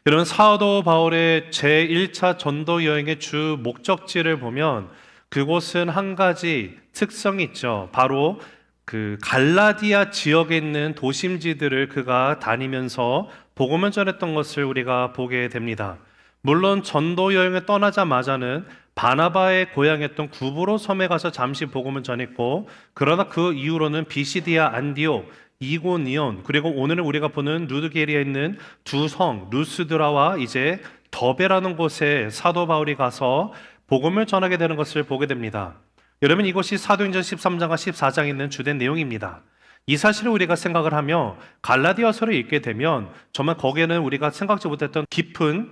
이런 사도 바울의 제1차 전도 여행의 주 목적지를 보면 그곳은 한 가지 특성이 있죠. 바로 그 갈라디아 지역에 있는 도심지들을 그가 다니면서 복음을 전했던 것을 우리가 보게 됩니다. 물론 전도 여행을 떠나자마자는 바나바의 고향이었던 구브로 섬에 가서 잠시 복음을 전했고, 그러나 그 이후로는 비시디아 안디옥, 이고니온, 그리고 오늘은 우리가 보는 루드게리아에 있는 두 성 루스드라와 이제 더베라는 곳에 사도 바울이 가서 복음을 전하게 되는 것을 보게 됩니다. 여러분, 이것이 사도행전 13장과 14장에 있는 주된 내용입니다. 이 사실을 우리가 생각을 하며 갈라디아서를 읽게 되면 정말 거기에는 우리가 생각지 못했던 깊은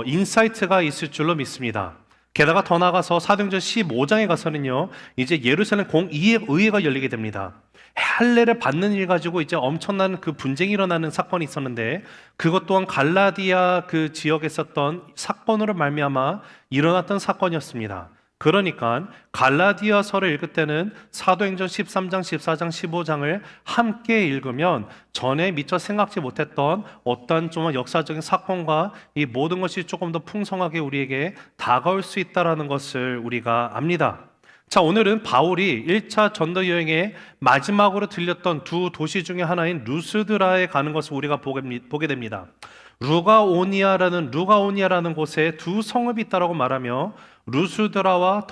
인사이트가 있을 줄로 믿습니다. 게다가 더 나아가서 사도행전 15장에 가서는요, 이제 예루살렘 공의회가 열리게 됩니다. 할례를 받는 일 가지고 이제 엄청난 그 분쟁이 일어나는 사건이 있었는데, 그것 또한 갈라디아 그 지역에 있었던 사건으로 말미암아 일어났던 사건이었습니다. 그러니까 갈라디아서를 읽을 때는 사도행전 13장, 14장, 15장을 함께 읽으면 전에 미처 생각지 못했던 어떤 좀 역사적인 사건과 이 모든 것이 조금 더 풍성하게 우리에게 다가올 수 있다는 것을 우리가 압니다. 자, 오늘은 바울이 1차 전도 여행의 마지막으로 들렸던 두 도시 중에 하나인 루스드라에 가는 것을 우리가 보게 됩니다. 루가오니아라는 곳에 두 성읍이 있다라고 말하며 루스드라와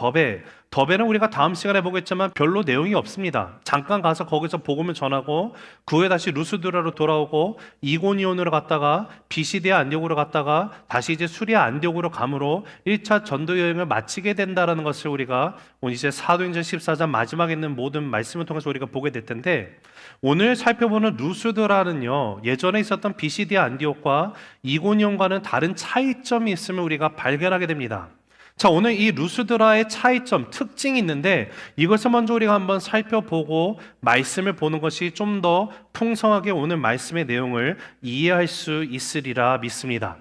더베는 우리가 다음 시간에 보겠지만 별로 내용이 없습니다. 잠깐 가서 거기서 복음을 전하고 그 후에 다시 루스드라로 돌아오고 이고니온으로 갔다가 비시디아 안디옥으로 갔다가 다시 이제 수리아 안디옥으로 감으로 1차 전도 여행을 마치게 된다라는 것을 우리가 오늘 이제 사도행전 14장 마지막에 있는 모든 말씀을 통해서 우리가 보게 될 텐데, 오늘 살펴보는 루스드라는요, 예전에 있었던 비시디아 안디옥과 이고니온과는 다른 차이점이 있음을 우리가 발견하게 됩니다. 자, 오늘 이 루스드라의 차이점, 특징이 있는데 이것을 먼저 우리가 한번 살펴보고 말씀을 보는 것이 좀 더 풍성하게 오늘 말씀의 내용을 이해할 수 있으리라 믿습니다.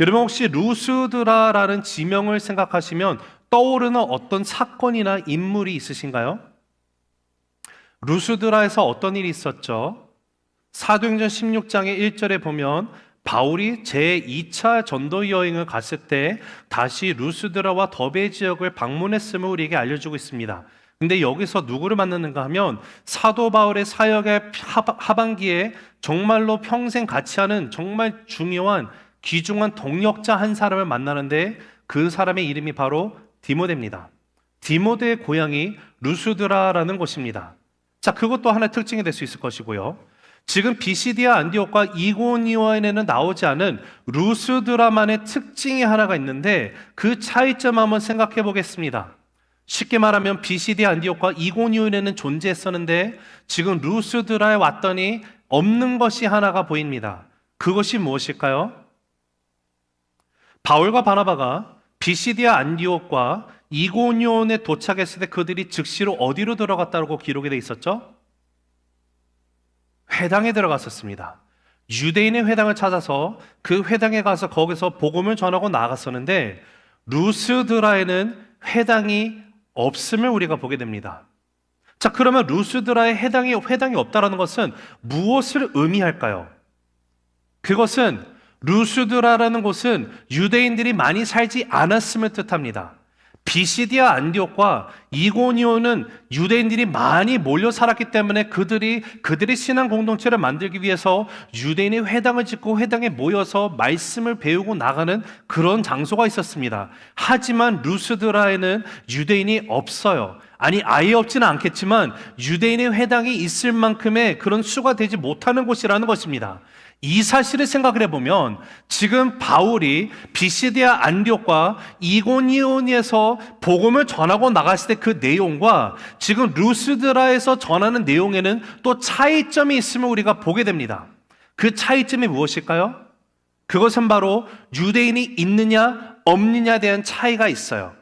여러분, 혹시 루스드라라는 지명을 생각하시면 떠오르는 어떤 사건이나 인물이 있으신가요? 루스드라에서 어떤 일이 있었죠? 사도행전 16장의 1절에 보면 바울이 제2차 전도 여행을 갔을 때 다시 루스드라와 더베 지역을 방문했음을 우리에게 알려주고 있습니다. 근데 여기서 누구를 만났는가 하면 사도 바울의 사역의 하반기에 정말로 평생 같이 하는 정말 중요한 귀중한 동역자 한 사람을 만나는데, 그 사람의 이름이 바로 디모데입니다. 디모데의 고향이 루스드라라는 곳입니다. 자, 그것도 하나의 특징이 될 수 있을 것이고요. 지금 비시디아 안디옥과 이고니온에는 나오지 않은 루스드라만의 특징이 하나가 있는데 그 차이점 한번 생각해 보겠습니다. 쉽게 말하면 비시디아 안디옥과 이고니온에는 존재했었는데 지금 루스드라에 왔더니 없는 것이 하나가 보입니다. 그것이 무엇일까요? 바울과 바나바가 비시디아 안디옥과 이고니온에 도착했을 때 그들이 즉시로 어디로 들어갔다고 기록이 되어 있었죠? 회당에 들어갔었습니다. 유대인의 회당을 찾아서 그 회당에 가서 거기서 복음을 전하고 나아갔었는데, 루스드라에는 회당이 없음을 우리가 보게 됩니다. 자, 그러면 루스드라에 회당이 없다라는 것은 무엇을 의미할까요? 그것은 루스드라라는 곳은 유대인들이 많이 살지 않았음을 뜻합니다. 비시디아 안디옥과 이고니온은 유대인들이 많이 몰려 살았기 때문에 그들이 신앙 공동체를 만들기 위해서 유대인의 회당을 짓고 회당에 모여서 말씀을 배우고 나가는 그런 장소가 있었습니다. 하지만 루스드라에는 유대인이 없어요. 아니, 아예 없지는 않겠지만 유대인의 회당이 있을 만큼의 그런 수가 되지 못하는 곳이라는 것입니다. 이 사실을 생각을 해보면 지금 바울이 비시디아 안디옥과 이고니온에서 복음을 전하고 나갔을 때 그 내용과 지금 루스드라에서 전하는 내용에는 또 차이점이 있음을 우리가 보게 됩니다. 그 차이점이 무엇일까요? 그것은 바로 유대인이 있느냐 없느냐에 대한 차이가 있어요.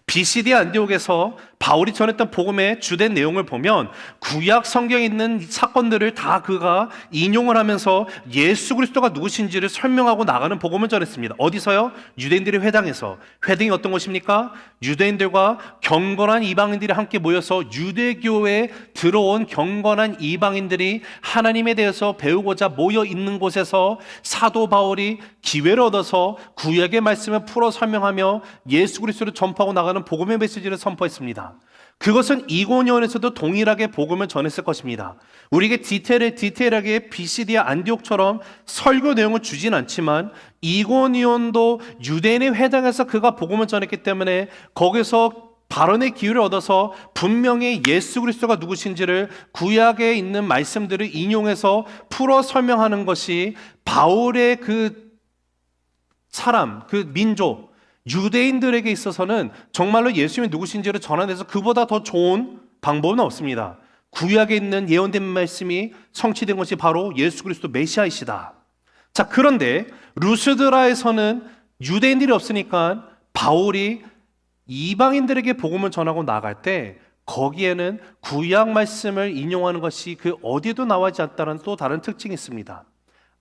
비시디 안디옥에서 바울이 전했던 복음의 주된 내용을 보면 구약 성경에 있는 사건들을 다 그가 인용을 하면서 예수 그리스도가 누구신지를 설명하고 나가는 복음을 전했습니다. 어디서요? 유대인들의 회당에서. 회당이 어떤 곳입니까? 유대인들과 경건한 이방인들이 함께 모여서 유대교에 들어온 경건한 이방인들이 하나님에 대해서 배우고자 모여 있는 곳에서 사도 바울이 기회를 얻어서 구약의 말씀을 풀어 설명하며 예수 그리스도를 전파하고 나가는 복음의 메시지를 선포했습니다. 그것은 이고니온에서도 동일하게 복음을 전했을 것입니다. 우리에게 디테일하게 비시디아 안디옥처럼 설교 내용을 주진 않지만 이고니온도 유대인의 회당에서 그가 복음을 전했기 때문에 거기서 발언의 기회를 얻어서 분명히 예수 그리스도가 누구신지를 구약에 있는 말씀들을 인용해서 풀어 설명하는 것이 바울의 그 사람, 그 민족, 유대인들에게 있어서는 정말로 예수님이 누구신지를 전하는 데서 그보다 더 좋은 방법은 없습니다. 구약에 있는 예언된 말씀이 성취된 것이 바로 예수 그리스도 메시아이시다. 자, 그런데 루스드라에서는 유대인들이 없으니까 바울이 이방인들에게 복음을 전하고 나갈 때 거기에는 구약 말씀을 인용하는 것이 그 어디에도 나와 있지 않다는 또 다른 특징이 있습니다.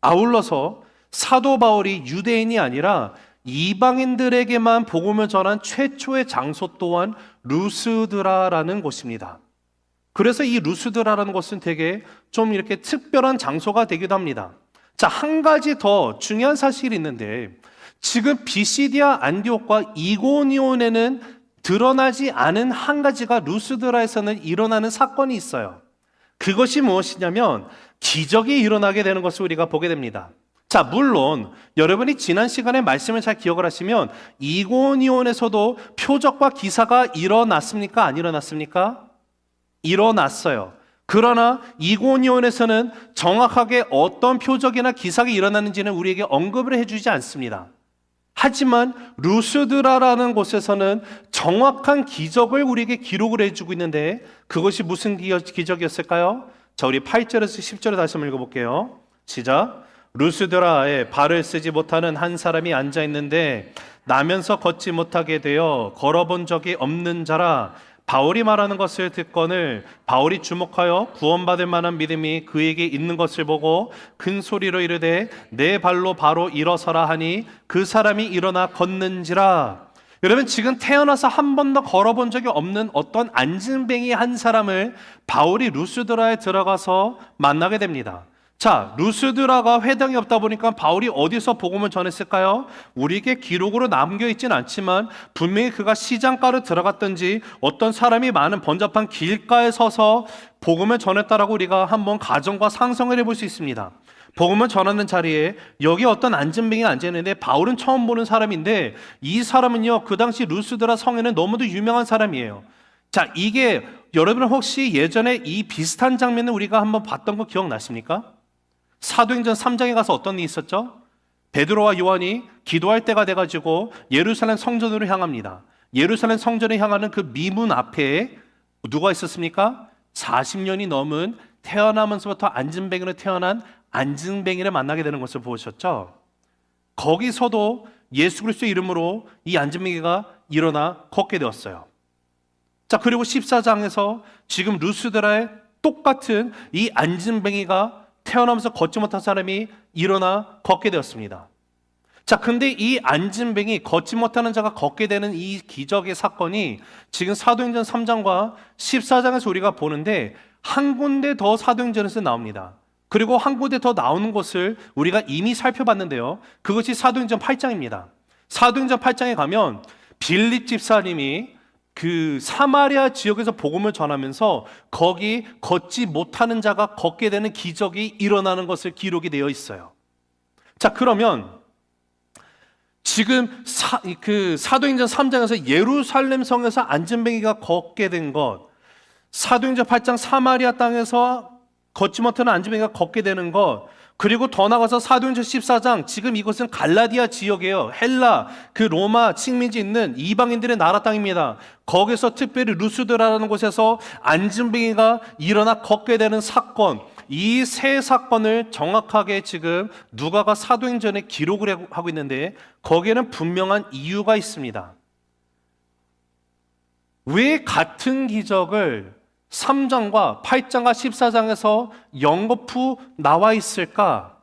아울러서 사도 바울이 유대인이 아니라 이방인들에게만 복음을 전한 최초의 장소 또한 루스드라라는 곳입니다. 그래서 이 루스드라라는 곳은 되게 좀 이렇게 특별한 장소가 되기도 합니다. 자, 한 가지 더 중요한 사실이 있는데 지금 비시디아 안디옥과 이고니온에는 드러나지 않은 한 가지가 루스드라에서는 일어나는 사건이 있어요. 그것이 무엇이냐면 기적이 일어나게 되는 것을 우리가 보게 됩니다. 자, 물론 여러분이 지난 시간에 말씀을 잘 기억을 하시면 이고니온에서도 표적과 기사가 일어났습니까? 안 일어났습니까? 일어났어요. 그러나 이고니온에서는 정확하게 어떤 표적이나 기사가 일어났는지는 우리에게 언급을 해주지 않습니다. 하지만 루스드라라는 곳에서는 정확한 기적을 우리에게 기록을 해주고 있는데 그것이 무슨 기적이었을까요? 자, 우리 8절에서 10절을 다시 한번 읽어볼게요. 시작. 루스드라에 발을 쓰지 못하는 한 사람이 앉아 있는데 나면서 걷지 못하게 되어 걸어본 적이 없는 자라. 바울이 말하는 것을 듣거늘 바울이 주목하여 구원받을 만한 믿음이 그에게 있는 것을 보고 큰 소리로 이르되 내 발로 바로 일어서라 하니 그 사람이 일어나 걷는지라. 여러분, 지금 태어나서 한 번도 걸어본 적이 없는 어떤 안진뱅이 한 사람을 바울이 루스드라에 들어가서 만나게 됩니다. 자, 루스드라가 회당이 없다 보니까 바울이 어디서 복음을 전했을까요? 우리에게 기록으로 남겨있진 않지만 분명히 그가 시장가로 들어갔든지 어떤 사람이 많은 번잡한 길가에 서서 복음을 전했다라고 우리가 한번 가정과 상상을 해볼 수 있습니다. 복음을 전하는 자리에 여기 어떤 안진뱅이가 앉아있는데 바울은 처음 보는 사람인데 이 사람은요, 그 당시 루스드라 성에는 너무도 유명한 사람이에요. 자, 이게 여러분 혹시 예전에 이 비슷한 장면을 우리가 한번 봤던 거 기억나십니까? 사도행전 3장에 가서 어떤 일이 있었죠? 베드로와 요한이 기도할 때가 돼가지고 예루살렘 성전으로 향합니다. 예루살렘 성전에 향하는 그 미문 앞에 누가 있었습니까? 40년이 넘은 태어나면서부터 안진뱅이로 태어난 안진뱅이를 만나게 되는 것을 보셨죠? 거기서도 예수 그리스도의 이름으로 이 안진뱅이가 일어나 걷게 되었어요. 자, 그리고 14장에서 지금 루스드라에 똑같은 이 안진뱅이가 태어나면서 걷지 못한 사람이 일어나 걷게 되었습니다. 자, 근데 이 안진뱅이, 걷지 못하는 자가 걷게 되는 이 기적의 사건이 지금 사도행전 3장과 14장에서 우리가 보는데 한 군데 더 사도행전에서 나옵니다. 그리고 한 군데 더 나오는 것을 우리가 이미 살펴봤는데요. 그것이 사도행전 8장입니다. 사도행전 8장에 가면 빌립 집사님이 그 사마리아 지역에서 복음을 전하면서 거기 걷지 못하는 자가 걷게 되는 기적이 일어나는 것을 기록이 되어 있어요. 자, 그러면 지금 사도행전 3장에서 예루살렘 성에서 안진뱅이가 걷게 된 것, 사도행전 8장 사마리아 땅에서 걷지 못하는 안진뱅이가 걷게 되는 것, 그리고 더 나가서 사도행전 14장, 지금 이곳은 갈라디아 지역이에요. 헬라, 그 로마 식민지 있는 이방인들의 나라 땅입니다. 거기서 특별히 루스드라라는 곳에서 안진뱅이가 일어나 걷게 되는 사건, 이 세 사건을 정확하게 지금 누가가 사도행전에 기록을 하고 있는데 거기에는 분명한 이유가 있습니다. 왜 같은 기적을 3장과 8장과 14장에서 연거푸 나와 있을까?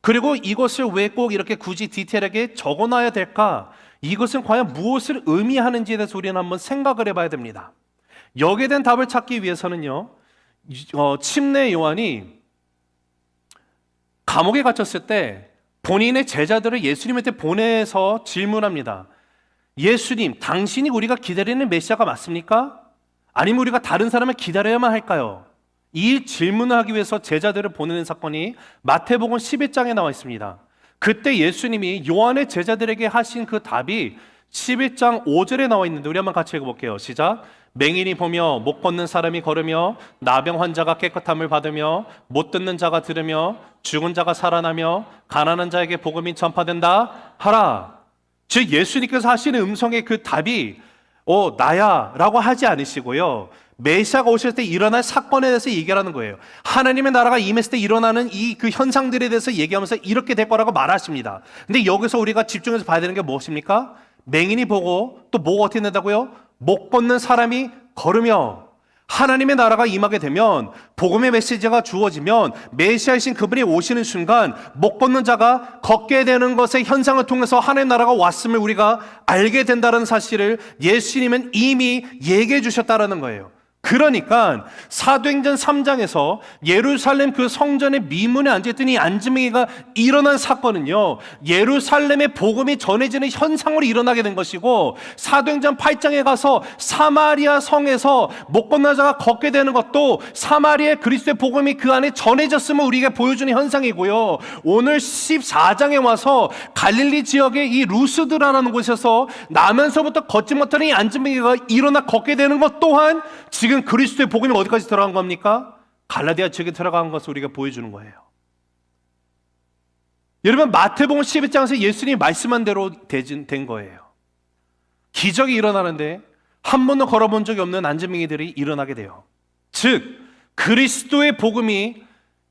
그리고 이것을 왜 꼭 이렇게 굳이 디테일하게 적어놔야 될까? 이것은 과연 무엇을 의미하는지에 대해서 우리는 한번 생각을 해봐야 됩니다. 여기에 대한 답을 찾기 위해서는요, 침례 요한이 감옥에 갇혔을 때 본인의 제자들을 예수님한테 보내서 질문합니다. 예수님, 당신이 우리가 기다리는 메시아가 맞습니까? 아니면 우리가 다른 사람을 기다려야만 할까요? 이 질문을 하기 위해서 제자들을 보내는 사건이 마태복음 11장에 나와 있습니다. 그때 예수님이 요한의 제자들에게 하신 그 답이 11장 5절에 나와 있는데 우리 한번 같이 읽어볼게요. 시작. 맹인이 보며 못 걷는 사람이 걸으며 나병 환자가 깨끗함을 받으며 못 듣는 자가 들으며 죽은 자가 살아나며 가난한 자에게 복음이 전파된다 하라. 즉 예수님께서 하시는 음성의 그 답이 나야 라고 하지 않으시고요, 메시아가 오실 때 일어날 사건에 대해서 얘기하는 거예요. 하나님의 나라가 임했을 때 일어나는 이 그 현상들에 대해서 얘기하면서 이렇게 될 거라고 말하십니다. 근데 여기서 우리가 집중해서 봐야 되는 게 무엇입니까? 맹인이 보고 또 뭐가 어떻게 된다고요? 못 걷는 사람이 걸으며. 하나님의 나라가 임하게 되면, 복음의 메시지가 주어지면 메시아이신 그분이 오시는 순간 못 걷는 자가 걷게 되는 것의 현상을 통해서 하나님의 나라가 왔음을 우리가 알게 된다는 사실을 예수님은 이미 얘기해 주셨다는 거예요. 그러니까 사도행전 3장에서 예루살렘 그 성전의 미문에 앉아있던 이 안지맹이가 일어난 사건은요, 예루살렘의 복음이 전해지는 현상으로 일어나게 된 것이고, 사도행전 8장에 가서 사마리아 성에서 못 걷는 자가 걷게 되는 것도 사마리아의 그리스도의 복음이 그 안에 전해졌음을 우리에게 보여주는 현상이고요, 오늘 14장에 와서 갈릴리 지역의 이 루스드라라는 곳에서 나면서부터 걷지 못하는 이 안지맹이가 일어나 걷게 되는 것 또한 지금 그리스도의 복음이 어디까지 들어간 겁니까? 갈라디아 지역에 들어간 것을 우리가 보여주는 거예요. 여러분, 마태복음 12장에서 예수님이 말씀한 대로 된 거예요. 기적이 일어나는데 한 번도 걸어본 적이 없는 안지맹이들이 일어나게 돼요. 즉 그리스도의 복음이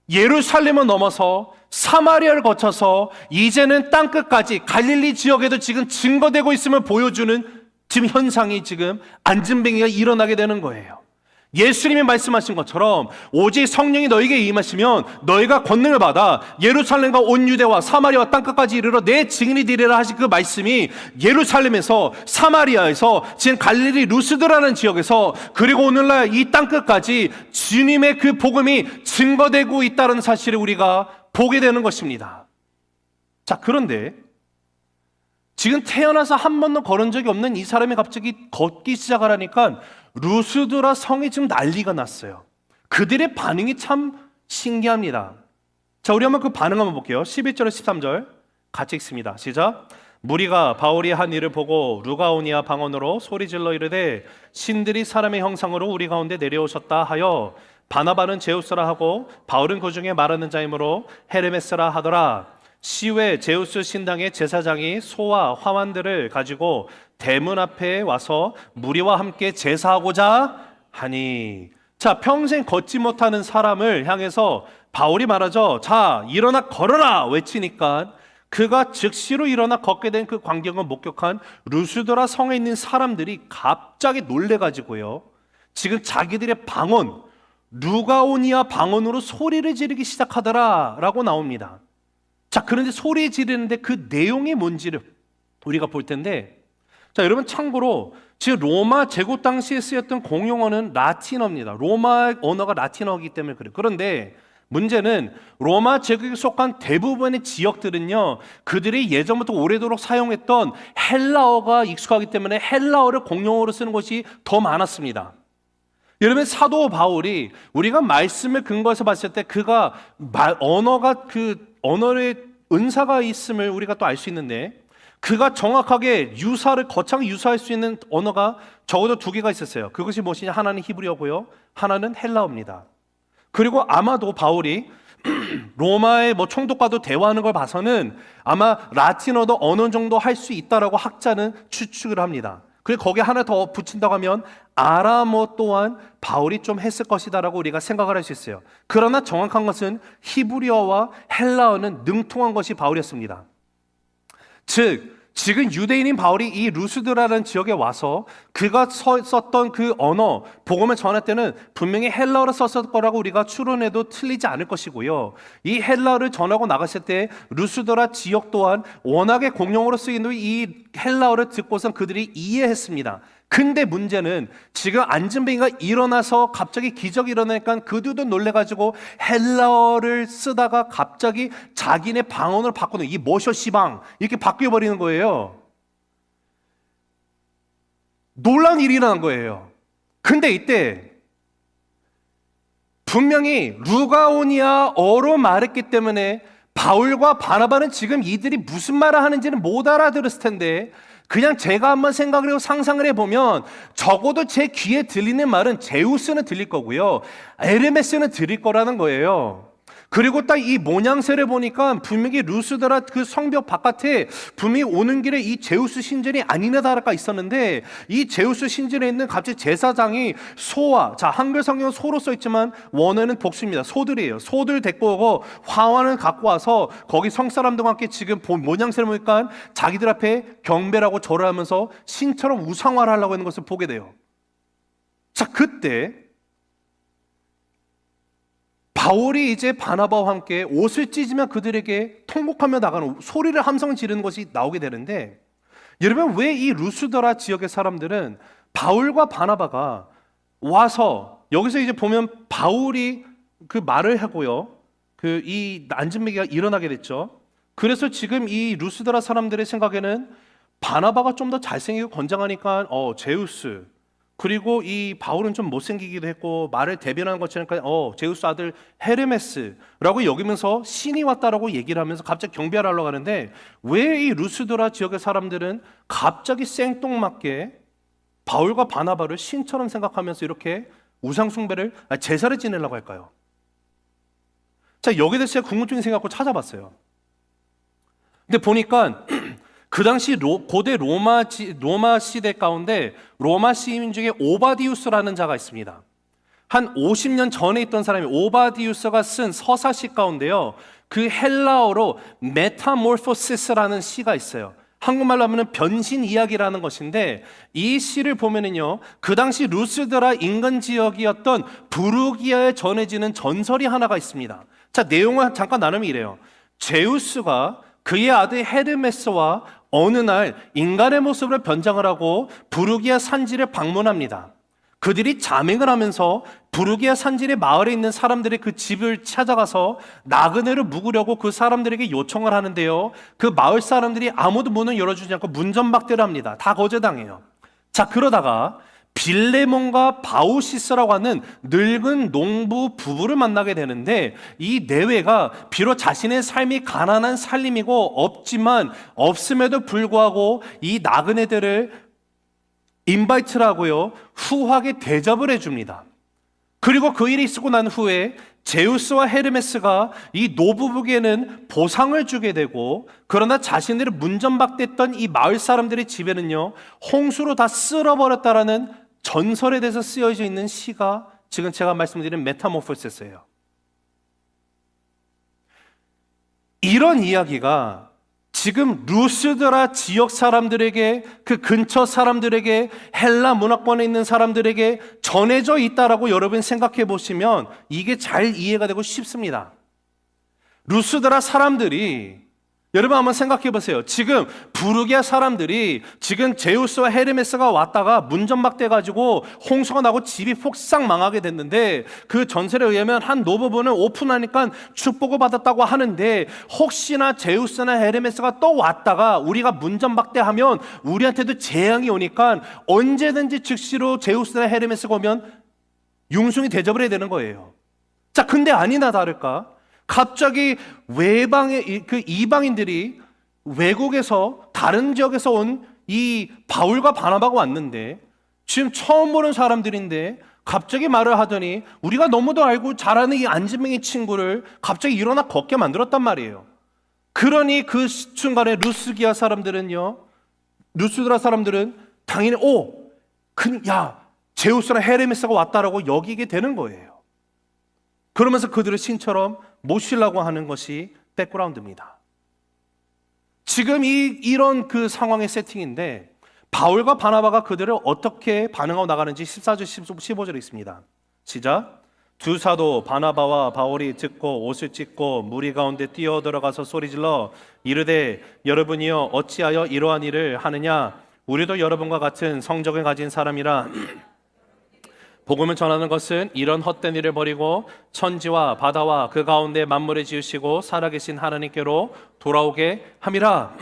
예루살렘을 넘어서 사마리아를 거쳐서 이제는 땅끝까지 갈릴리 지역에도 지금 증거되고 있음을 보여주는 지금 현상이, 지금 안진뱅이가 일어나게 되는 거예요. 예수님이 말씀하신 것처럼 오직 성령이 너에게 임하시면 너희가 권능을 받아 예루살렘과 온 유대와 사마리아와 땅끝까지 이르러 내 증인이 되리라 하신 그 말씀이 예루살렘에서, 사마리아에서, 지금 갈릴리 루스드라는 지역에서, 그리고 오늘날 이 땅끝까지 주님의 그 복음이 증거되고 있다는 사실을 우리가 보게 되는 것입니다. 자, 그런데 지금 태어나서 한 번도 걸은 적이 없는 이 사람이 갑자기 걷기 시작하라니까 루스드라 성이 지금 난리가 났어요. 그들의 반응이 참 신기합니다. 자, 우리 한번 그 반응 한번 볼게요. 11절 13절 같이 읽습니다. 시작. 무리가 바울이 한 일을 보고 루가오니아 방언으로 소리질러 이르되 신들이 사람의 형상으로 우리 가운데 내려오셨다 하여 바나바는 제우스라 하고 바울은 그 중에 말하는 자이므로 헤르메스라 하더라. 시외 제우스 신당의 제사장이 소와 화환들을 가지고 대문 앞에 와서 무리와 함께 제사하고자 하니. 자, 평생 걷지 못하는 사람을 향해서 바울이 말하죠. 자, 일어나 걸어라 외치니까 그가 즉시로 일어나 걷게 된 그 광경을 목격한 루스드라 성에 있는 사람들이 갑자기 놀래가지고요, 지금 자기들의 방언, 루가오니아 방언으로 소리를 지르기 시작하더라 라고 나옵니다. 자, 그런데 소리 지르는데 그 내용이 뭔지를 우리가 볼 텐데, 자, 여러분 참고로 지금 로마 제국 당시에 쓰였던 공용어는 라틴어입니다. 로마 언어가 라틴어이기 때문에 그래요. 그런데 문제는 로마 제국에 속한 대부분의 지역들은요, 그들이 예전부터 오래도록 사용했던 헬라어가 익숙하기 때문에 헬라어를 공용어로 쓰는 것이 더 많았습니다. 여러분, 사도 바울이 우리가 말씀을 근거해서 봤을 때 그가 언어가 그 언어의 은사가 있음을 우리가 또 알 수 있는데, 그가 정확하게 거창하게 유사할 수 있는 언어가 적어도 두 개가 있었어요. 그것이 무엇이냐? 하나는 히브리어고요, 하나는 헬라어입니다. 그리고 아마도 바울이 로마의 총독과도 대화하는 걸 봐서는 아마 라틴어도 어느 정도 할 수 있다라고 학자는 추측을 합니다. 그리고 거기에 하나 더 붙인다고 하면 아람어 또한 바울이 좀 했을 것이다라고 우리가 생각을 할 수 있어요. 그러나 정확한 것은 히브리어와 헬라어는 능통한 것이 바울이었습니다. 즉 지금 유대인인 바울이 이 루스드라라는 지역에 와서 그가 썼던 그 언어, 복음을 전할 때는 분명히 헬라어를 썼을 거라고 우리가 추론해도 틀리지 않을 것이고요. 이 헬라어를 전하고 나갔을 때 루스드라 지역 또한 워낙에 공용어로 쓰이는 이 헬라어를 듣고선 그들이 이해했습니다. 근데 문제는 지금 안진뱅이가 일어나서 갑자기 기적이 일어나니까 그들도 놀래가지고 헬라어를 쓰다가 갑자기 자기네 방언을 바꾸는 이 모셔 시방 이렇게 바뀌어버리는 거예요. 놀라운 일이 일어난 거예요. 근데 이때 분명히 루가오니아어로 말했기 때문에 바울과 바나바는 지금 이들이 무슨 말을 하는지는 못 알아들었을 텐데 그냥 제가 한번 생각을 해고 상상을 해보면 적어도 제 귀에 들리는 말은 제우스는 들릴 거고요. 에르메스는 들릴 거라는 거예요. 그리고 딱 이 모양새를 보니까 분명히 루스드라 그 성벽 바깥에 분명히 오는 길에 이 제우스 신전이 아니나 다를까 있었는데 이 제우스 신전에 있는 갑자기 제사장이 소와, 자 한글 성경은 소로 써있지만 원어는 복수입니다. 소들이에요. 소들 데리고 오고 화환을 갖고 와서 거기 성사람들과 함께 지금 모양새를 보니까 자기들 앞에 경배라고 절을 하면서 신처럼 우상화를 하려고 하는 것을 보게 돼요. 자 그때 바울이 이제 바나바와 함께 옷을 찢으며 그들에게 통곡하며 나가는 소리를 함성 지르는 것이 나오게 되는데 여러분 왜 이 루스드라 지역의 사람들은 바울과 바나바가 와서 여기서 이제 보면 바울이 그 말을 하고요. 그 이 안진뱅이가 일어나게 됐죠. 그래서 지금 이 루스드라 사람들의 생각에는 바나바가 좀 더 잘생기고 건장하니까 제우스 그리고 이 바울은 좀 못생기기도 했고 말을 대변하는 것처럼 제우스 아들 헤르메스라고 여기면서 신이 왔다라고 얘기를 하면서 갑자기 경배를 하려고 하는데 왜 이 루스드라 지역의 사람들은 갑자기 생뚱맞게 바울과 바나바를 신처럼 생각하면서 이렇게 우상숭배를 제사를 지내려고 할까요? 자 여기에 대해서 제가 궁금증이 생겨서 찾아봤어요. 근데 보니까 그 당시 고대 로마 시대 가운데 로마 시민 중에 오바디우스라는 자가 있습니다. 한 50년 전에 있던 사람이 오바디우스가 쓴 서사시 가운데요. 그 헬라어로 메타모르포시스라는 시가 있어요. 한국말로 하면 변신 이야기라는 것인데 이 시를 보면은요. 그 당시 루스드라 인근 지역이었던 부르기아에 전해지는 전설이 하나가 있습니다. 자, 내용을 잠깐 나누면 이래요. 제우스가 그의 아들 헤르메스와 어느 날 인간의 모습으로 변장을 하고 부르기아 산지를 방문합니다. 그들이 자맹을 하면서 부르기아 산지의 마을에 있는 사람들의 그 집을 찾아가서 나그네를 묵으려고 그 사람들에게 요청을 하는데요. 그 마을 사람들이 아무도 문을 열어주지 않고 문전박대를 합니다. 다 거절당해요. 자, 그러다가 빌레몬과 바우시스라고 하는 늙은 농부 부부를 만나게 되는데 이 내외가 비록 자신의 삶이 가난한 살림이고 없지만 없음에도 불구하고 이 나그네들을 인바이트를 하고요. 후하게 대접을 해줍니다. 그리고 그 일이 있고 난 후에 제우스와 헤르메스가 이 노부부에게는 보상을 주게 되고 그러나 자신들을 문전박대했던 이 마을 사람들의 집에는요. 홍수로 다 쓸어버렸다라는 전설에 대해서 쓰여져 있는 시가 지금 제가 말씀드린 메타모포시스예요. 이런 이야기가 지금 루스드라 지역 사람들에게 그 근처 사람들에게 헬라 문화권에 있는 사람들에게 전해져 있다라고 여러분 생각해 보시면 이게 잘 이해가 되고 쉽습니다. 루스드라 사람들이 여러분 한번 생각해 보세요. 지금 부르기아 사람들이 지금 제우스와 헤르메스가 왔다가 문전박대가지고 홍수가 나고 집이 폭삭 망하게 됐는데 그 전설에 의하면 한 노부부는 오픈하니까 축복을 받았다고 하는데 혹시나 제우스나 헤르메스가 또 왔다가 우리가 문전박대하면 우리한테도 재앙이 오니까 언제든지 즉시로 제우스나 헤르메스가 오면 융숭이 대접을 해야 되는 거예요. 자, 근데 아니나 다를까? 갑자기 외방의 그 이방인들이 외국에서 다른 지역에서 온 이 바울과 바나바가 왔는데 지금 처음 보는 사람들인데 갑자기 말을 하더니 우리가 너무도 알고 잘 아는 이 안진뱅이 친구를 갑자기 일어나 걷게 만들었단 말이에요. 그러니 그 순간에 루스드라 사람들은 당연히 제우스나 헤르메스가 왔다라고 여기게 되는 거예요. 그러면서 그들을 신처럼 모시려고 하는 것이 백그라운드입니다. 지금 이런 그 상황의 세팅인데 바울과 바나바가 그들을 어떻게 반응하고 나가는지 14절 15절에 있습니다. 시작. 두 사도 바나바와 바울이 듣고 옷을 찢고 무리 가운데 뛰어들어가서 소리질러 이르되 여러분이여 어찌하여 이러한 일을 하느냐 우리도 여러분과 같은 성적을 가진 사람이라 복음을 전하는 것은 이런 헛된 일을 버리고 천지와 바다와 그 가운데 만물을 지으시고 살아계신 하나님께로 돌아오게 함이라.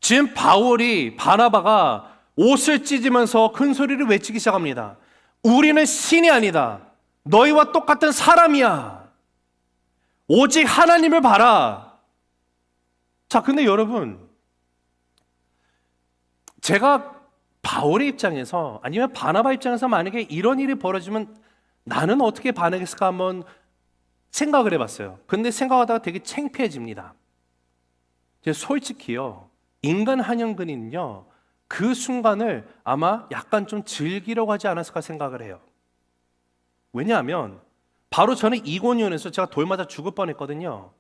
지금 바울이 바나바가 옷을 찢으면서 큰 소리를 외치기 시작합니다. 우리는 신이 아니다. 너희와 똑같은 사람이야. 오직 하나님을 봐라. 자, 근데 여러분, 제가 바울의 입장에서 아니면 바나바 입장에서 만약에 이런 일이 벌어지면 나는 어떻게 반응했을까 한번 생각을 해봤어요. 근데 생각하다가 되게 창피해집니다. 솔직히요, 인간 한영근이는요 그 순간을 아마 약간 좀 즐기려고 하지 않았을까 생각을 해요. 왜냐하면 바로 저는 이고니온에서 제가 돌 맞아 죽을 뻔했거든요.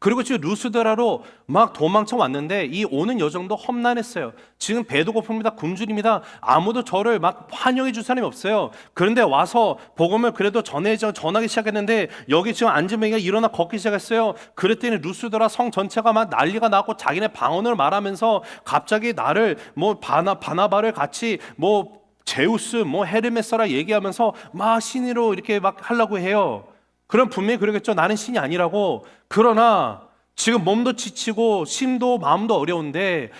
그리고 지금 루스드라로 막 도망쳐 왔는데 이 오는 여정도 험난했어요. 지금 배도 고픕니다. 굶주립니다. 아무도 저를 막 환영해 줄 사람이 없어요. 그런데 와서 복음을 그래도 전하기 시작했는데 여기 지금 앉으면 일어나 걷기 시작했어요. 그랬더니 루스드라 성 전체가 막 난리가 나고 자기네 방언을 말하면서 갑자기 나를 뭐 바나바를 같이 뭐 제우스 뭐 헤르메스라 얘기하면서 막 신으로 이렇게 막 하려고 해요. 그럼 분명히 그러겠죠. 나는 신이 아니라고. 그러나 지금 몸도 지치고 심도 마음도 어려운데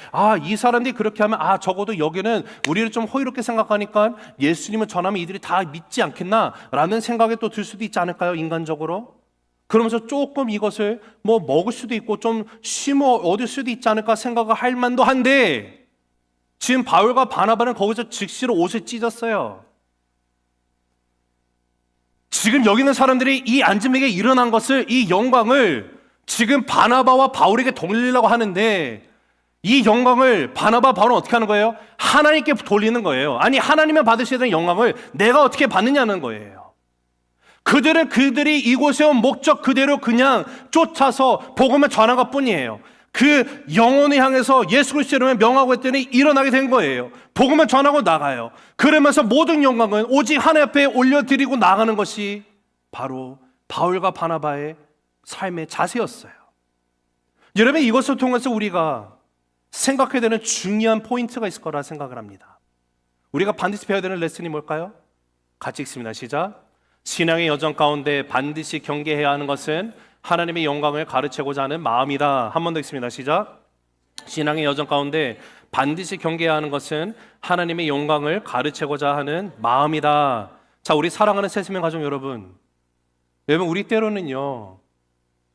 이 사람들이 그렇게 하면 적어도 여기는 우리를 좀 호의롭게 생각하니까 예수님을 전하면 이들이 다 믿지 않겠나라는 생각이 또 들 수도 있지 않을까요? 인간적으로. 그러면서 조금 이것을 뭐 먹을 수도 있고 좀 쉼을 얻을 수도 있지 않을까 생각을 할 만도 한데 지금 바울과 바나바는 거기서 즉시로 옷을 찢었어요. 지금 여기 있는 사람들이 이 앉음에게 일어난 것을, 이 영광을 지금 바나바와 바울에게 돌리려고 하는데 이 영광을 바나바 바울은 어떻게 하는 거예요? 하나님께 돌리는 거예요. 아니 하나님이 받으셔야 되는 영광을 내가 어떻게 받느냐는 거예요. 그들은 그들이 이곳에 온 목적 그대로 그냥 쫓아서 복음을 전한 것뿐이에요. 그 영혼을 향해서 예수 그리스도의 이름을 명하고 했더니 일어나게 된 거예요. 복음을 전하고 나가요. 그러면서 모든 영광은 오직 하나님 앞에 올려드리고 나가는 것이 바로 바울과 바나바의 삶의 자세였어요. 여러분, 이것을 통해서 우리가 생각해야 되는 중요한 포인트가 있을 거라 생각을 합니다. 우리가 반드시 배워야 되는 레슨이 뭘까요? 같이 읽습니다. 시작. 신앙의 여정 가운데 반드시 경계해야 하는 것은 하나님의 영광을 가르치고자 하는 마음이다. 한 번 더 읽습니다. 시작. 신앙의 여정 가운데 반드시 경계해야 하는 것은 하나님의 영광을 가르치고자 하는 마음이다. 자, 우리 사랑하는 새수명 가족 여러분, 우리 때로는요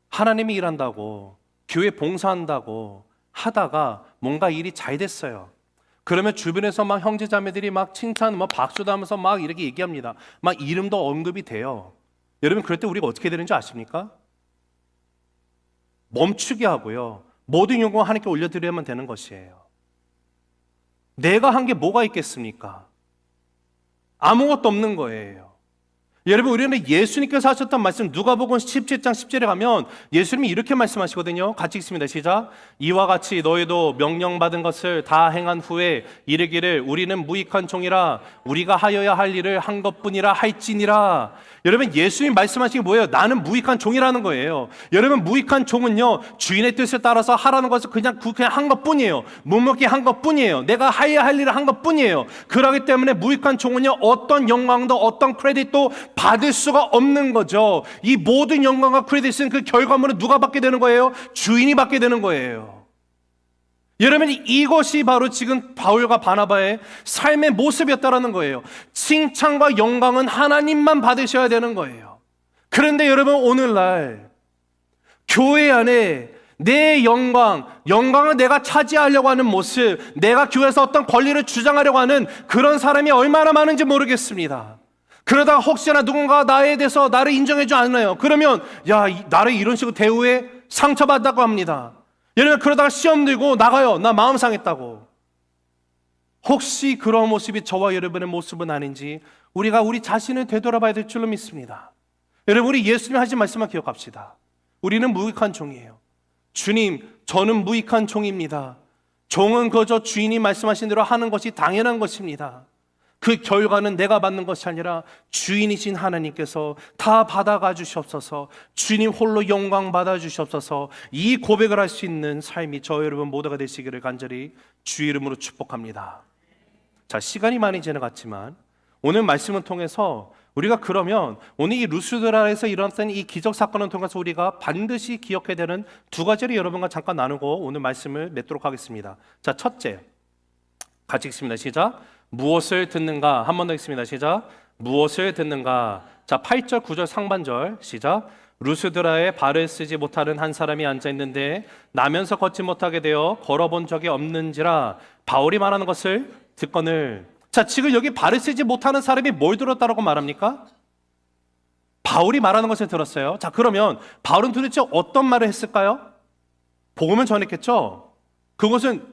하나님이 일한다고 교회 봉사한다고 하다가 뭔가 일이 잘 됐어요. 그러면 주변에서 막 형제자매들이 막 칭찬, 막 박수도 하면서 막 이렇게 얘기합니다. 막 이름도 언급이 돼요. 여러분, 그럴 때 우리가 어떻게 되는지 아십니까? 멈추게 하고요, 모든 영광을 하나님께 올려드려야만 되는 것이에요. 내가 한 게 뭐가 있겠습니까? 아무것도 없는 거예요. 여러분, 우리는 예수님께서 하셨던 말씀, 누가복음 17장 10절에 가면 예수님이 이렇게 말씀하시거든요. 같이 읽습니다. 시작. 이와 같이 너희도 명령받은 것을 다 행한 후에 이르기를 우리는 무익한 종이라 우리가 하여야 할 일을 한 것뿐이라 할지니라. 여러분, 예수님 말씀하신 게 뭐예요? 나는 무익한 종이라는 거예요. 여러분, 무익한 종은요 주인의 뜻에 따라서 하라는 것을 그냥 한 것뿐이에요. 묵묵히 한 것뿐이에요. 내가 해야 할 일을 한 것뿐이에요. 그렇기 때문에 무익한 종은요 어떤 영광도 어떤 크레딧도 받을 수가 없는 거죠. 이 모든 영광과 크레딧은 그 결과물은 누가 받게 되는 거예요? 주인이 받게 되는 거예요. 여러분, 이것이 바로 지금 바울과 바나바의 삶의 모습이었다라는 거예요. 칭찬과 영광은 하나님만 받으셔야 되는 거예요. 그런데 여러분, 오늘날 교회 안에 내 영광을 내가 차지하려고 하는 모습, 내가 교회에서 어떤 권리를 주장하려고 하는 그런 사람이 얼마나 많은지 모르겠습니다. 그러다가 혹시나 누군가 나에 대해서 나를 인정해주지 않나요? 그러면 나를 이런 식으로 대우해 상처받았다고 합니다. 여러분, 그러다가 시험 들고 나가요. 나 마음 상했다고. 혹시 그런 모습이 저와 여러분의 모습은 아닌지 우리가 우리 자신을 되돌아봐야 될 줄로 믿습니다. 여러분, 우리 예수님 하신 말씀만 기억합시다. 우리는 무익한 종이에요. 주님, 저는 무익한 종입니다. 종은 그저 주인이 말씀하신 대로 하는 것이 당연한 것입니다. 그 결과는 내가 받는 것이 아니라 주인이신 하나님께서 다 받아가 주시옵소서. 주님 홀로 영광 받아 주시옵소서. 이 고백을 할 수 있는 삶이 저 여러분 모두가 되시기를 간절히 주 이름으로 축복합니다. 자, 시간이 많이 지나갔지만 오늘 말씀을 통해서 우리가 그러면 오늘 이 루스드라에서 일어났던 이 기적 사건을 통해서 우리가 반드시 기억해야 되는 두 가지를 여러분과 잠깐 나누고 오늘 말씀을 맺도록 하겠습니다. 자, 첫째, 같이 읽습니다. 시작. 무엇을 듣는가? 한 번 더 읽습니다. 시작. 무엇을 듣는가? 자, 8절, 9절 상반절 시작. 루스드라에 발을 쓰지 못하는 한 사람이 앉아 있는데 나면서 걷지 못하게 되어 걸어본 적이 없는지라 바울이 말하는 것을 듣거늘. 자, 지금 여기 발을 쓰지 못하는 사람이 뭘 들었다라고 말합니까? 바울이 말하는 것을 들었어요. 자, 그러면 바울은 도대체 어떤 말을 했을까요? 복음을 전했겠죠? 그것은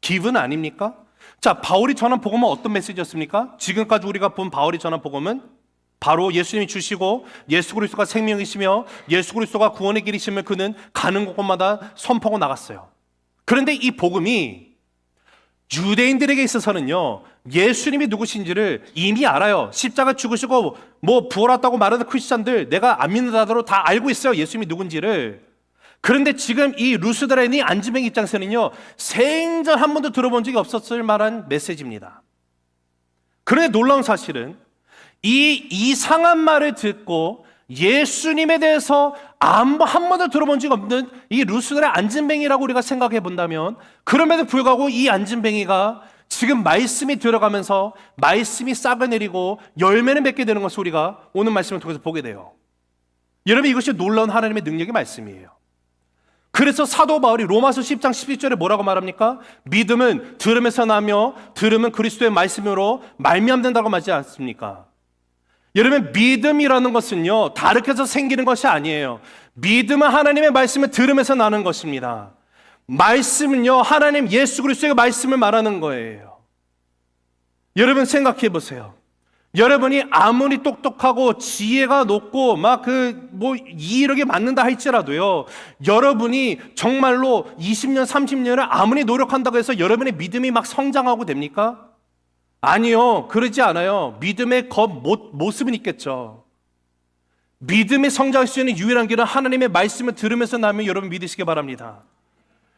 기분 아닙니까? 자, 바울이 전한 복음은 어떤 메시지였습니까? 지금까지 우리가 본 바울이 전한 복음은 바로 예수님이 주시고 예수 그리스도가 생명이시며 예수 그리스도가 구원의 길이심을 그는 가는 곳마다 선포하고 나갔어요. 그런데 이 복음이 유대인들에게 있어서는요, 예수님이 누구신지를 이미 알아요. 십자가 죽으시고 뭐 부활했다고 말하는 크리스찬들, 내가 안 믿는다더라도 다 알고 있어요, 예수님이 누군지를. 그런데 지금 이 루스드라인이 안지뱅 입장에서는요, 생전 한 번도 들어본 적이 없었을 만한 메시지입니다. 그런데 놀라운 사실은 이 이상한 말을 듣고 예수님에 대해서 한 번도 들어본 적이 없는 이 루스드라의 안진뱅이라고 우리가 생각해 본다면, 그럼에도 불구하고 이 안진뱅이가 지금 말씀이 들어가면서 말씀이 싹을 내리고 열매를 맺게 되는 것을 우리가 오늘 말씀을 통해서 보게 돼요. 여러분, 이것이 놀라운 하나님의 능력의 말씀이에요. 그래서 사도 바울이 로마서 10장 11절에 뭐라고 말합니까? 믿음은 들음에서 나며 들음은 그리스도의 말씀으로 말미암는다고 말하지 않습니까? 여러분, 믿음이라는 것은요, 다르게 해서 생기는 것이 아니에요. 믿음은 하나님의 말씀을 들으면서 나는 것입니다. 말씀은요, 하나님 예수 그리스도의 말씀을 말하는 거예요. 여러분, 생각해 보세요. 여러분이 아무리 똑똑하고 지혜가 높고 막 이력이 맞는다 할지라도요, 여러분이 정말로 20년, 30년을 아무리 노력한다고 해서 여러분의 믿음이 막 성장하고 됩니까? 아니요, 그러지 않아요. 믿음의 모습은 있겠죠. 믿음이 성장할 수 있는 유일한 길은 하나님의 말씀을 들으면서 나면 여러분 믿으시기 바랍니다.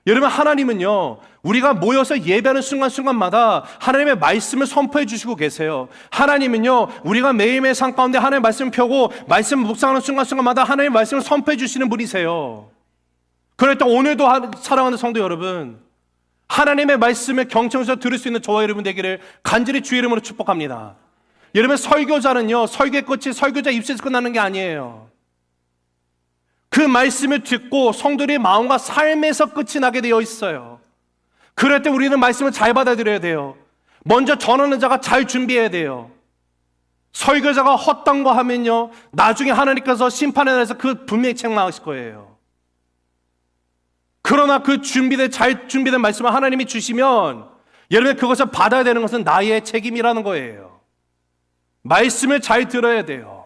여러분, 하나님은요, 우리가 모여서 예배하는 순간순간마다 하나님의 말씀을 선포해 주시고 계세요. 하나님은요, 우리가 매일매일 삶 가운데 하나님의 말씀을 펴고 말씀을 묵상하는 순간순간마다 하나님의 말씀을 선포해 주시는 분이세요. 그러니까 오늘도 사랑하는 성도 여러분, 하나님의 말씀을 경청해서 들을 수 있는 저와 여러분 되기를 간절히 주의 이름으로 축복합니다. 여러분, 설교자는요, 설교의 끝이 설교자 입술에서 끝나는 게 아니에요. 그 말씀을 듣고 성도들의 마음과 삶에서 끝이 나게 되어 있어요. 그럴 때 우리는 말씀을 잘 받아들여야 돼요. 먼저 전하는 자가 잘 준비해야 돼요. 설교자가 헛된 거 하면요, 나중에 하나님께서 심판의 날에서 그 분명히 책망하실 거예요. 그러나 그 잘 준비된 말씀을 하나님이 주시면 여러분, 그것을 받아야 되는 것은 나의 책임이라는 거예요. 말씀을 잘 들어야 돼요.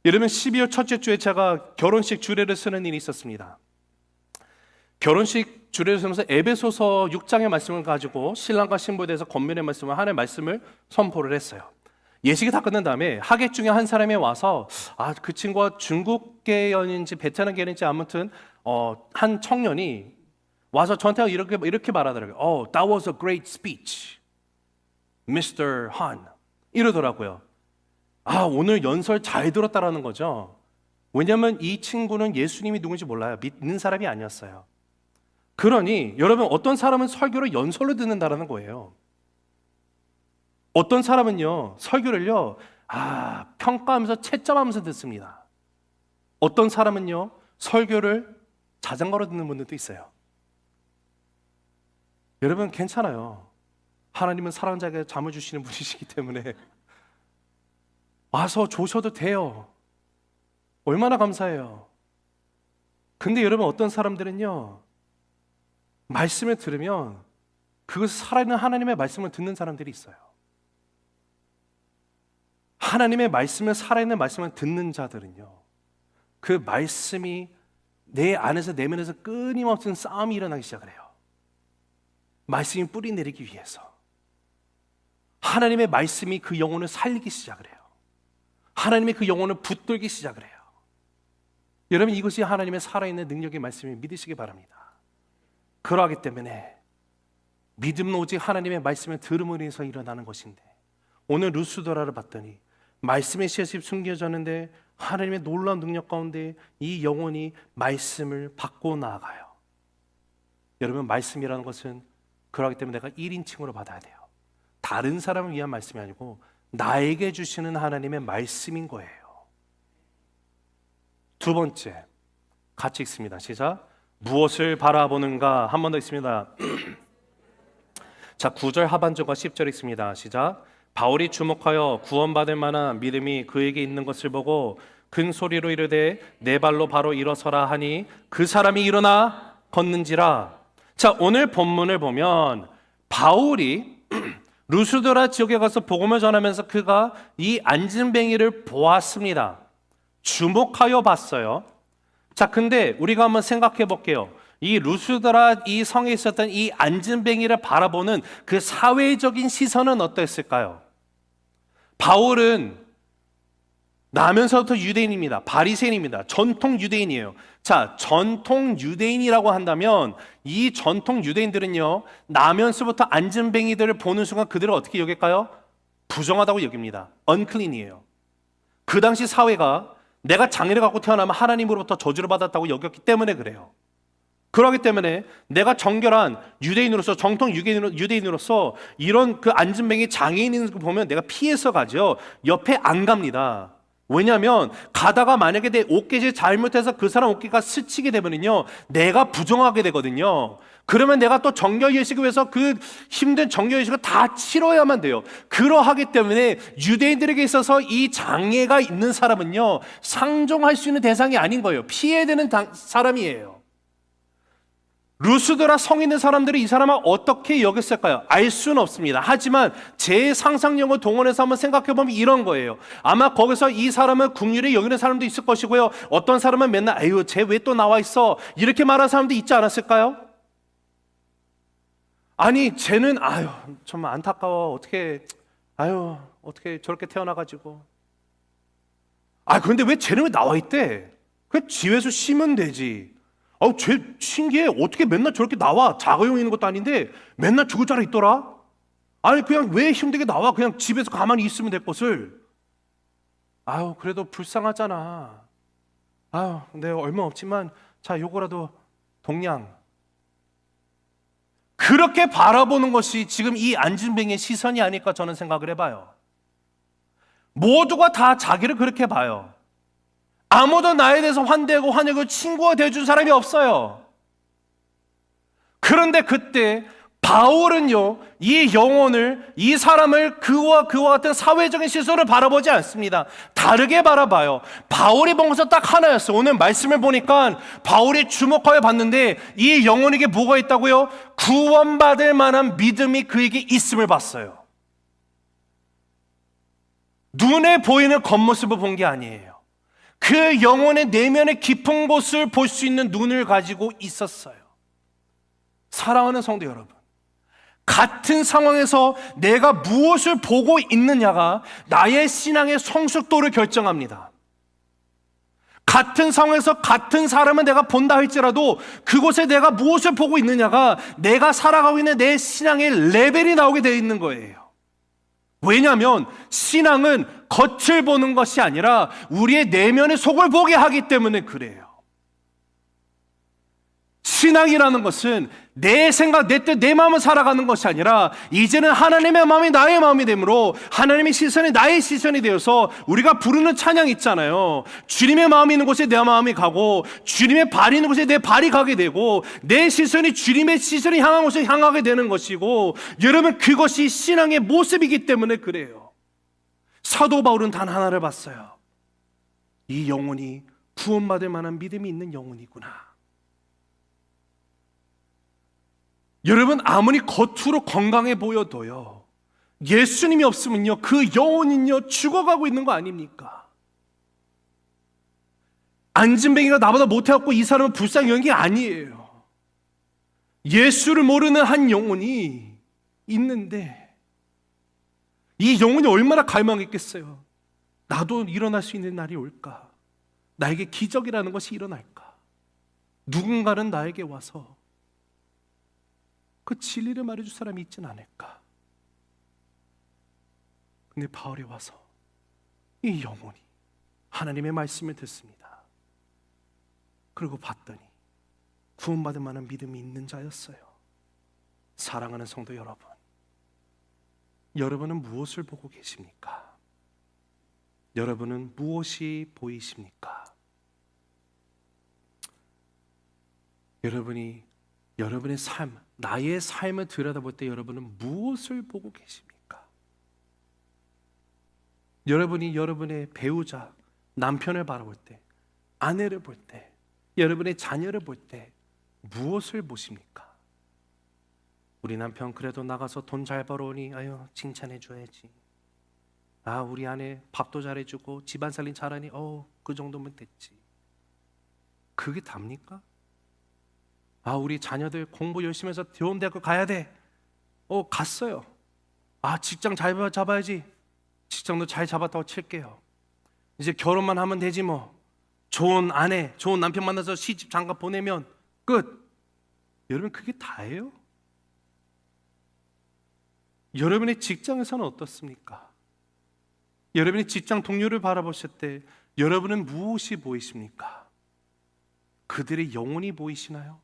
여러분, 12월 첫째 주에 제가 결혼식 주례를 쓰는 일이 있었습니다. 결혼식 주례를 쓰면서 에베소서 6장의 말씀을 가지고 신랑과 신부에 대해서 권면의 말씀을, 하나님의 말씀을 선포를 했어요. 예식이 다 끝난 다음에 하객 중에 한 사람이 와서 그 친구가 중국계연인지 베트남계연인지 아무튼 한 청년이 와서 저한테 이렇게 말하더라고요. That was a great speech, Mr. Han. 이러더라고요. 오늘 연설 잘 들었다라는 거죠. 왜냐하면 이 친구는 예수님이 누군지 몰라요. 믿는 사람이 아니었어요. 그러니 여러분, 어떤 사람은 설교를 연설로 듣는다라는 거예요. 어떤 사람은요, 설교를요, 평가하면서 채점하면서 듣습니다. 어떤 사람은요, 설교를 자전거로 듣는 분들도 있어요. 여러분, 괜찮아요. 하나님은 사랑하는 자에게 잠을 주시는 분이시기 때문에 와서 조셔도 돼요. 얼마나 감사해요. 근데 여러분, 어떤 사람들은요, 말씀을 들으면 그것을 살아있는 하나님의 말씀을 듣는 사람들이 있어요. 하나님의 말씀을, 살아있는 말씀을 듣는 자들은요, 그 말씀이 내 안에서 내면에서 끊임없는 싸움이 일어나기 시작을 해요. 말씀이 뿌리 내리기 위해서. 하나님의 말씀이 그 영혼을 살리기 시작을 해요. 하나님의 그 영혼을 붙들기 시작을 해요. 여러분, 이것이 하나님의 살아있는 능력의 말씀을 믿으시기 바랍니다. 그러하기 때문에 믿음은 오직 하나님의 말씀을 들음으로 인해서 일어나는 것인데, 오늘 루스드라를 봤더니 말씀의 씨앗이 숨겨졌는데 하나님의 놀라운 능력 가운데 이 영혼이 말씀을 받고 나아가요. 여러분, 말씀이라는 것은 그러하기 때문에 내가 1인칭으로 받아야 돼요. 다른 사람을 위한 말씀이 아니고 나에게 주시는 하나님의 말씀인 거예요. 두 번째, 같이 읽습니다. 시작. 무엇을 바라보는가? 한 번 더 읽습니다. 자, 9절 하반절과 10절 읽습니다. 시작. 바울이 주목하여 구원받을 만한 믿음이 그에게 있는 것을 보고 큰 소리로 이르되 내 발로 바로 일어서라 하니 그 사람이 일어나 걷는지라. 자, 오늘 본문을 보면 바울이 루스드라 지역에 가서 복음을 전하면서 그가 이 안진뱅이를 보았습니다. 주목하여 봤어요. 자, 근데 우리가 한번 생각해 볼게요. 이 루스드라 이 성에 있었던 이 안진뱅이를 바라보는 그 사회적인 시선은 어땠을까요? 바울은 나면서부터 유대인입니다. 바리새인입니다. 전통 유대인이에요. 자, 전통 유대인이라고 한다면 이 전통 유대인들은요, 나면서부터 안진뱅이들을 보는 순간 그들을 어떻게 여길까요? 부정하다고 여깁니다. unclean이에요. 그 당시 사회가 내가 장애를 갖고 태어나면 하나님으로부터 저주를 받았다고 여겼기 때문에 그래요. 그렇기 때문에 내가 정결한 유대인으로서, 정통 유대인으로서 이런 그 안진뱅이 장애인인 거 보면 내가 피해서 가죠. 옆에 안 갑니다. 왜냐하면 가다가 만약에 내 옷깃이 잘못해서 그 사람 옷깃가 스치게 되면요, 내가 부정하게 되거든요. 그러면 내가 또 정결예식을 위해서 그 힘든 정결예식을 다 치러야만 돼요. 그러하기 때문에 유대인들에게 있어서 이 장애가 있는 사람은요, 상종할 수 있는 대상이 아닌 거예요. 피해야 되는 사람이에요. 루스드라 성에 있는 사람들이 이 사람을 어떻게 여겼을까요? 알 수는 없습니다. 하지만 제 상상력을 동원해서 한번 생각해보면 이런 거예요. 아마 거기서 이 사람은 긍휼히 여기는 사람도 있을 것이고요, 어떤 사람은 맨날 아유 쟤 왜 또 나와 있어 이렇게 말하는 사람도 있지 않았을까요? 아니 쟤는 아유 정말 안타까워, 어떻게 저렇게 태어나가지고, 그런데 왜 쟤는 왜 나와 있대? 그냥 집에서 쉬면 되지. 쟤 신기해. 어떻게 맨날 저렇게 나와? 자가용 있는 것도 아닌데 맨날 죽을 줄 알아 있더라? 아니 그냥 왜 힘들게 나와? 그냥 집에서 가만히 있으면 될 것을. 그래도 불쌍하잖아. 근데 얼마 없지만 자 요거라도 동양. 그렇게 바라보는 것이 지금 이 안진뱅이의 시선이 아닐까 저는 생각을 해봐요. 모두가 다 자기를 그렇게 봐요. 아무도 나에 대해서 환대하고 환영하고 친구가 되어준 사람이 없어요. 그런데 그때 바울은요, 이 영혼을, 이 사람을 그와 같은 사회적인 시선을 바라보지 않습니다. 다르게 바라봐요. 바울이 본 것은 딱 하나였어요. 오늘 말씀을 보니까 바울이 주목하여 봤는데 이 영혼에게 뭐가 있다고요? 구원받을 만한 믿음이 그에게 있음을 봤어요. 눈에 보이는 겉모습을 본 게 아니에요. 그 영혼의 내면의 깊은 곳을 볼 수 있는 눈을 가지고 있었어요. 사랑하는 성도 여러분, 같은 상황에서 내가 무엇을 보고 있느냐가 나의 신앙의 성숙도를 결정합니다. 같은 상황에서 같은 사람을 내가 본다 할지라도 그곳에 내가 무엇을 보고 있느냐가 내가 살아가고 있는 내 신앙의 레벨이 나오게 되어 있는 거예요. 왜냐하면 신앙은 겉을 보는 것이 아니라 우리의 내면의 속을 보게 하기 때문에 그래요. 신앙이라는 것은 내 생각, 내 뜻, 내 마음을 살아가는 것이 아니라 이제는 하나님의 마음이 나의 마음이 되므로 하나님의 시선이 나의 시선이 되어서 우리가 부르는 찬양 있잖아요. 주님의 마음이 있는 곳에 내 마음이 가고 주님의 발이 있는 곳에 내 발이 가게 되고 내 시선이 주님의 시선이 향한 곳에 향하게 되는 것이고, 여러분 그것이 신앙의 모습이기 때문에 그래요. 사도 바울은 단 하나를 봤어요. 이 영혼이 구원받을 만한 믿음이 있는 영혼이구나. 여러분 아무리 겉으로 건강해 보여도요, 예수님이 없으면요 그 영혼은요 죽어가고 있는 거 아닙니까? 안진뱅이가 나보다 못해갖고 이 사람은 불쌍히 여긴 게 아니에요. 예수를 모르는 한 영혼이 있는데 이 영혼이 얼마나 갈망했겠어요. 나도 일어날 수 있는 날이 올까? 나에게 기적이라는 것이 일어날까? 누군가는 나에게 와서 그 진리를 말해줄 사람이 있진 않을까? 근데 바울이 와서 이 영혼이 하나님의 말씀을 듣습니다. 그리고 봤더니 구원받을 만한 믿음이 있는 자였어요. 사랑하는 성도 여러분, 여러분은 무엇을 보고 계십니까? 여러분은 무엇이 보이십니까? 여러분이 여러분의 삶, 나의 삶을 들여다볼 때 여러분은 무엇을 보고 계십니까? 여러분이 여러분의 배우자, 남편을 바라볼 때, 아내를 볼 때, 여러분의 자녀를 볼 때 무엇을 보십니까? 우리 남편 그래도 나가서 돈 잘 벌어오니 아유 칭찬해 줘야지. 아 우리 아내 밥도 잘해주고 집안 살림 잘하니 그 정도면 됐지. 그게 답니까? 아 우리 자녀들 공부 열심히 해서 좋은 대학교 가야 돼. 갔어요. 아 직장 잘 잡아야지. 직장도 잘 잡았다고 칠게요. 이제 결혼만 하면 되지 뭐. 좋은 아내, 좋은 남편 만나서 시집 장가 보내면 끝. 여러분 그게 다예요? 여러분의 직장에서는 어떻습니까? 여러분의 직장 동료를 바라보실 때 여러분은 무엇이 보이십니까? 그들의 영혼이 보이시나요?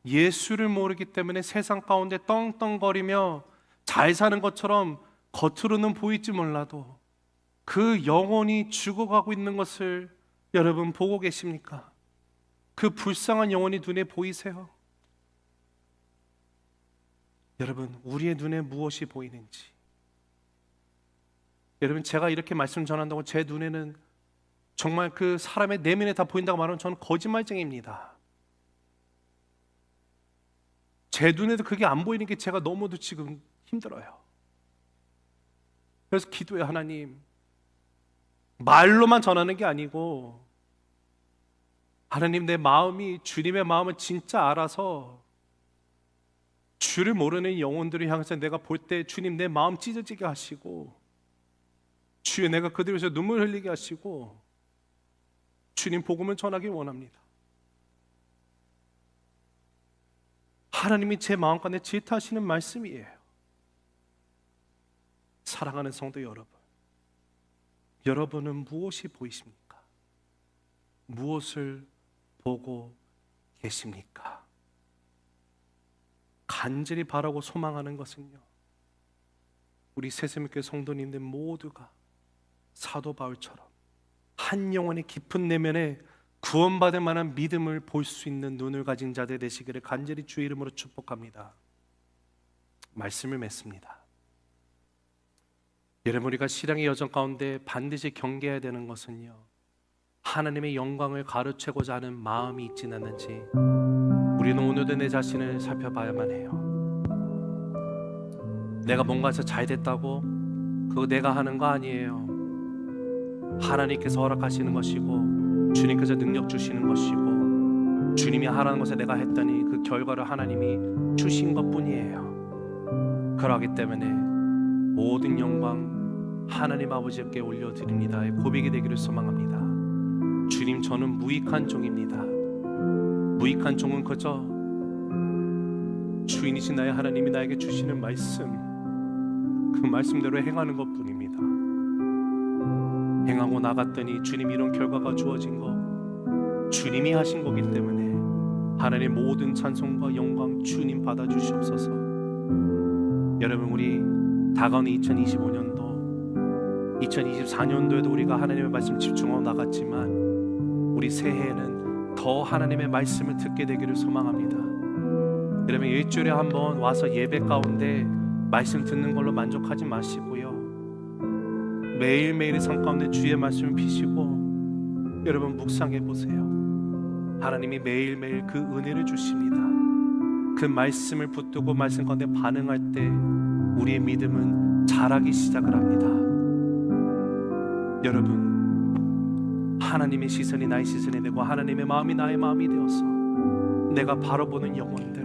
예수를 모르기 때문에 세상 가운데 떵떵거리며 잘 사는 것처럼 겉으로는 보일지 몰라도 그 영혼이 죽어가고 있는 것을 여러분 보고 계십니까? 그 불쌍한 영혼이 눈에 보이세요? 여러분 우리의 눈에 무엇이 보이는지, 여러분 제가 이렇게 말씀 전한다고 제 눈에는 정말 그 사람의 내면에 다 보인다고 말하면 저는 거짓말쟁이입니다. 제 눈에도 그게 안 보이는 게 제가 너무도 지금 힘들어요. 그래서 기도해. 하나님, 말로만 전하는 게 아니고 하나님 내 마음이 주님의 마음을 진짜 알아서 주를 모르는 영혼들을 향해서 내가 볼 때 주님 내 마음 찢어지게 하시고 주여 내가 그들 위해서 눈물 흘리게 하시고 주님 복음을 전하기 원합니다. 하나님이 제 마음 가운데 질타하시는 말씀이에요. 사랑하는 성도 여러분, 여러분은 무엇이 보이십니까? 무엇을 보고 계십니까? 간절히 바라고 소망하는 것은요, 우리 새세미교회 성도님들 모두가 사도 바울처럼 한 영혼의 깊은 내면에 구원받을 만한 믿음을 볼 수 있는 눈을 가진 자들 되시기를 간절히 주의 이름으로 축복합니다. 말씀을 맺습니다. 여러분 우리가 신앙의 여정 가운데 반드시 경계해야 되는 것은요, 하나님의 영광을 가로채고자 하는 마음이 있진 않는지 우리는 오늘도 내 자신을 살펴봐야만 해요. 내가 뭔가 해서 잘 됐다고 그거 내가 하는 거 아니에요. 하나님께서 허락하시는 것이고 주님께서 능력 주시는 것이고 주님이 하라는 것을 내가 했더니 그 결과를 하나님이 주신 것뿐이에요. 그러하기 때문에 모든 영광 하나님 아버지께 올려드립니다의 고백이 되기를 소망합니다. 주님, 저는 무익한 종입니다. 무익한 종은 그저 주인이신 나의 하나님이 나에게 주시는 말씀, 그 말씀대로 행하는 것뿐입니다. 행하고 나갔더니 주님 이런 결과가 주어진 거 주님이 하신 거기 때문에 하나님 모든 찬송과 영광 주님 받아주시옵소서. 여러분 우리 다가오는 2025년도 2024년도에도 우리가 하나님의 말씀 집중하고 나갔지만 우리 새해에는 더 하나님의 말씀을 듣게 되기를 소망합니다. 여러분 일주일에 한번 와서 예배 가운데 말씀 듣는 걸로 만족하지 마시고요, 매일매일의 삶 가운데 주의 말씀을 피시고 여러분 묵상해 보세요. 하나님이 매일매일 그 은혜를 주십니다. 그 말씀을 붙들고 말씀 가운데 반응할 때 우리의 믿음은 자라기 시작을 합니다. 여러분 하나님의 시선이 나의 시선이 되고 하나님의 마음이 나의 마음이 되어서 내가 바라보는 영혼들,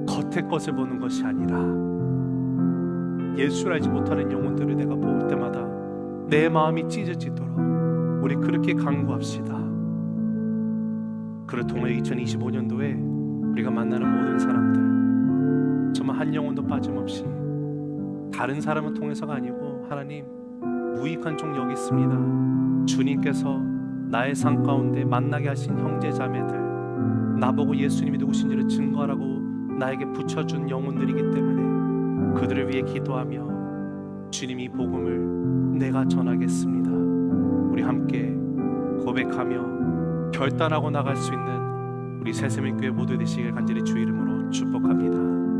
겉의 것을 보는 것이 아니라 예수를 알지 못하는 영혼들을 내가 볼 때마다 내 마음이 찢어지도록 우리 그렇게 간구합시다. 그렇다면 2025년도에 우리가 만나는 모든 사람들 정말 한 영혼도 빠짐없이 다른 사람을 통해서가 아니고 하나님 무익한 종 여기 있습니다. 주님께서 나의 삶 가운데 만나게 하신 형제 자매들, 나보고 예수님이 누구신지를 증거하라고 나에게 붙여준 영혼들이기 때문에 그들을 위해 기도하며 주님이 복음을 내가 전하겠습니다. 우리 함께 고백하며 결단하고 나갈 수 있는 우리 새세민교회 모두 되시길 간절히 주 이름으로 축복합니다.